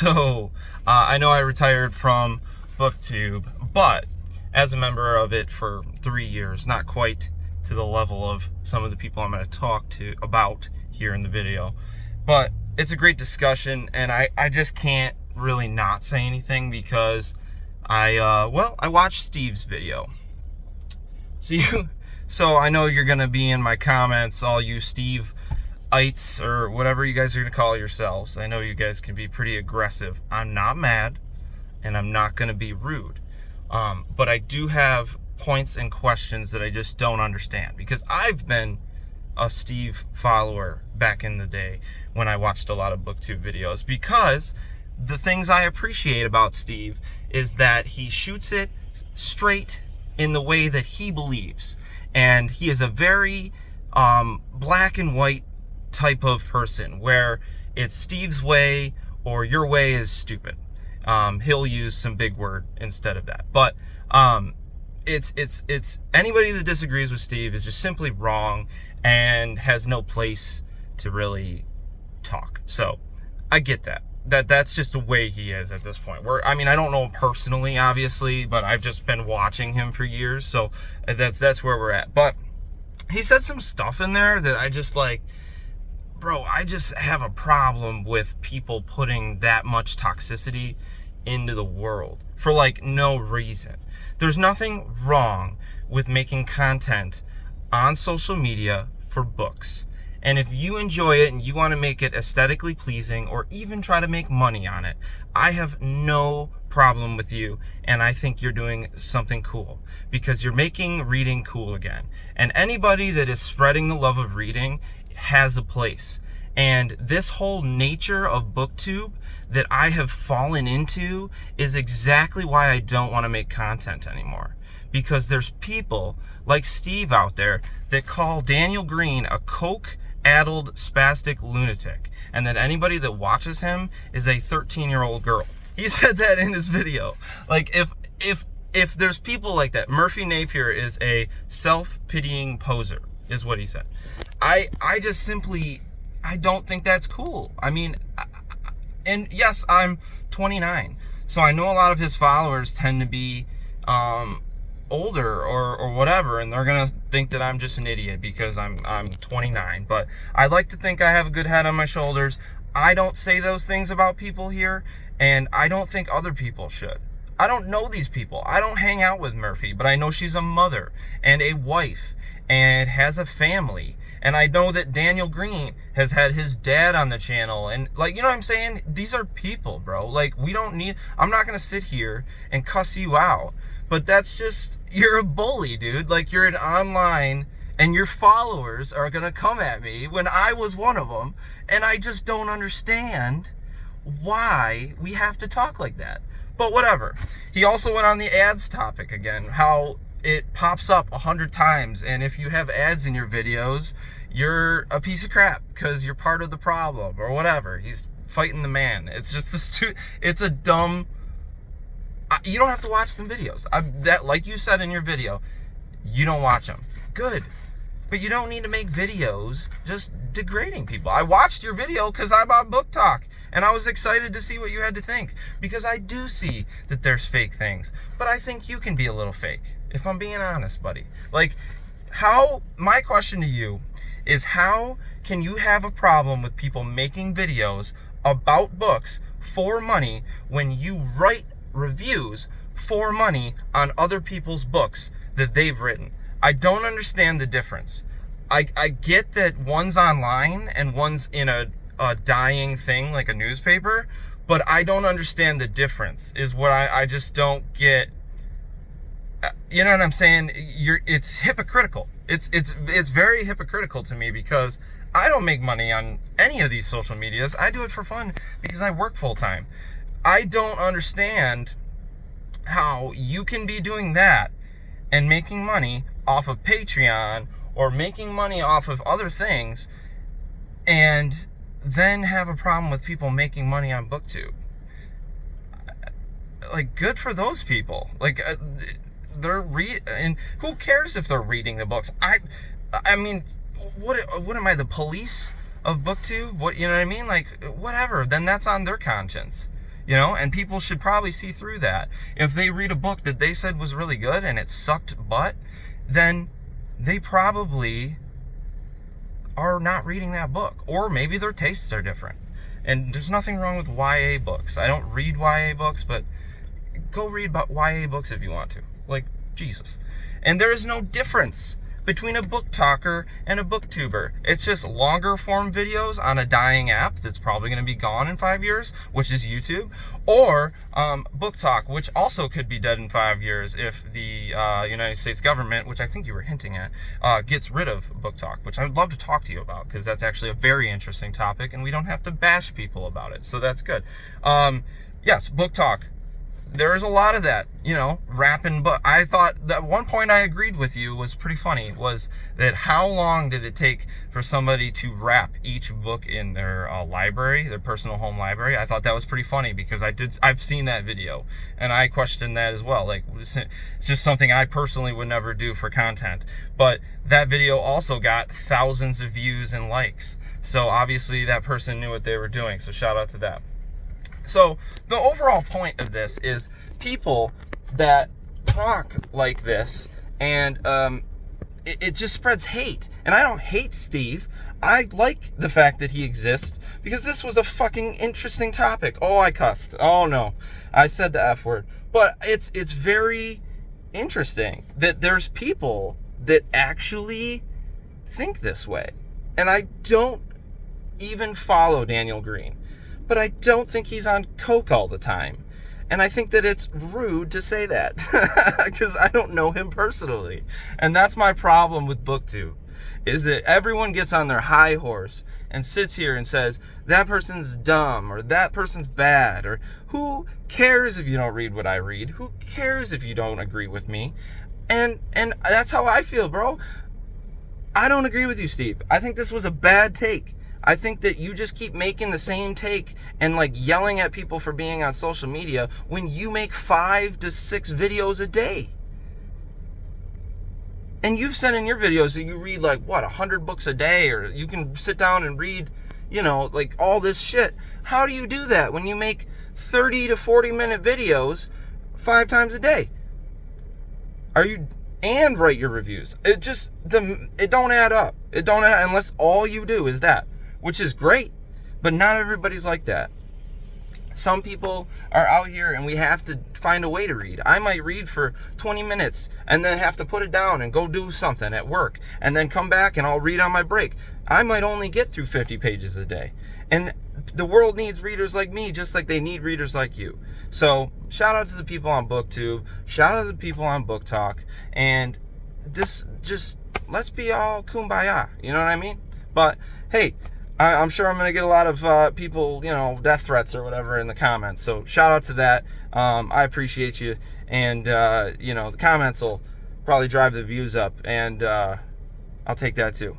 So I know I retired from Booktube, but as a member of it for 3 years, not quite to the level of some of the people I'm going to talk to about here in the video. But it's a great discussion, and I just can't really not say anything because I watched Steve's video. So I know you're going to be in my comments, all you Steve-ites or whatever you guys are going to call yourselves. I know you guys can be pretty aggressive. I'm not mad, and I'm not going to be rude. But I do have points and questions that I just don't understand, because I've been a Steve follower back in the day when I watched a lot of Booktube videos, because the things I appreciate about Steve is that he shoots it straight in the way that he believes. And he is a very black and white type of person, where it's Steve's way or your way is stupid. He'll use some big word instead of that. But it's anybody that disagrees with Steve is just simply wrong and has no place to really talk. So I get that. That's just the way he is at this point. I don't know him personally, obviously, but I've just been watching him for years, so that's where we're at. But he said some stuff in there that I just like, bro, I just have a problem with people putting that much toxicity into the world for like no reason. There's nothing wrong with making content on social media for books. And if you enjoy it and you want to make it aesthetically pleasing or even try to make money on it, I have no problem with you. And I think you're doing something cool because you're making reading cool again. And anybody that is spreading the love of reading has a place. And this whole nature of Booktube that I have fallen into is exactly why I don't want to make content anymore. Because there's people like Steve out there that call Daniel Green a coke-addled spastic lunatic, and that anybody that watches him is a 13-year-old girl. He said that in his video. Like, if there's people like that, Murphy Napier is a self-pitying poser, is what he said. I just simply, I don't think that's cool. And yes, I'm 29, so I know a lot of his followers tend to be older or whatever, and they're gonna think that I'm just an idiot because I'm 29. But I like to think I have a good head on my shoulders. I don't say those things about people here, and I don't think other people should. I don't know these people. I don't hang out with Murphy, but I know she's a mother and a wife and has a family. And I know that Daniel Green has had his dad on the channel. And, like, you know what I'm saying? These are people, bro. Like, I'm not going to sit here and cuss you out. But that's just, you're a bully, dude. Like, you're an online, and your followers are going to come at me when I was one of them. And I just don't understand why we have to talk like that. But whatever. He also went on the ads topic again, how it pops up 100 times, and if you have ads in your videos, you're a piece of crap because you're part of the problem or whatever. He's fighting the man. It's just it's a dumb. You don't have to watch them videos. That, like you said in your video, you don't watch them. Good. But you don't need to make videos just degrading people. I watched your video because I'm on Book Talk, and I was excited to see what you had to think, because I do see that there's fake things, but I think you can be a little fake, if I'm being honest, buddy. Like, my question to you is, how can you have a problem with people making videos about books for money when you write reviews for money on other people's books that they've written? I don't understand the difference. I get that one's online and one's in a dying thing like a newspaper, but I don't understand the difference, is what I just don't get. You know what I'm saying? It's hypocritical. It's very hypocritical to me, because I don't make money on any of these social medias. I do it for fun because I work full time. I don't understand how you can be doing that and making money off of Patreon or making money off of other things, and then have a problem with people making money on Booktube. Like, good for those people. Like, and who cares if they're reading the books? I mean, what am I, the police of Booktube? What, you know what I mean? Like, whatever. Then that's on their conscience. you know, and people should probably see through that. If they read a book that they said was really good and it sucked butt, then they probably are not reading that book, or maybe their tastes are different. And there's nothing wrong with YA books. I don't read YA books, but go read about YA books if you want to. Like, Jesus. And there is no difference between a book talker and a booktuber. It's just longer form videos on a dying app that's probably going to be gone in 5 years, which is YouTube, or book talk, which also could be dead in 5 years if the United States government, which I think you were hinting at, gets rid of book talk, which I would love to talk to you about, because that's actually a very interesting topic and we don't have to bash people about it, so that's good. Yes, book talk. There is a lot of that, you know, rapping. But I thought that one point I agreed with you was pretty funny, was that how long did it take for somebody to rap each book in their library, their personal home library? I thought that was pretty funny, because I've seen that video and I questioned that as well. Like, it's just something I personally would never do for content. But that video also got thousands of views and likes. So obviously that person knew what they were doing. So shout out to that. So the overall point of this is people that talk like this, and it just spreads hate. And I don't hate Steve. I like the fact that he exists, because this was a fucking interesting topic. Oh, I cussed. Oh no, I said the F word. But it's very interesting that there's people that actually think this way. And I don't even follow Daniel Green, but I don't think he's on coke all the time. And I think that it's rude to say that, because I don't know him personally. And that's my problem with Booktube, is that everyone gets on their high horse and sits here and says, that person's dumb, or that person's bad, or who cares if you don't read what I read? Who cares if you don't agree with me? And that's how I feel, bro. I don't agree with you, Steve. I think this was a bad take. I think that you just keep making the same take and like yelling at people for being on social media when you make 5 to 6 videos a day. And you've said in your videos that you read like, what, 100 books a day, or you can sit down and read, you know, like all this shit. How do you do that when you make 30 to 40 minute videos 5 times a day? And write your reviews. It don't add up. It don't add unless all you do is that, which is great, but not everybody's like that. Some people are out here and we have to find a way to read. I might read for 20 minutes and then have to put it down and go do something at work and then come back and I'll read on my break. I might only get through 50 pages a day. And the world needs readers like me, just like they need readers like you. So shout out to the people on BookTube, shout out to the people on Book Talk, and just let's be all kumbaya, you know what I mean? But hey, I'm sure I'm going to get a lot of people, you know, death threats or whatever in the comments. So shout out to that. I appreciate you. And, you know, the comments will probably drive the views up. And I'll take that too.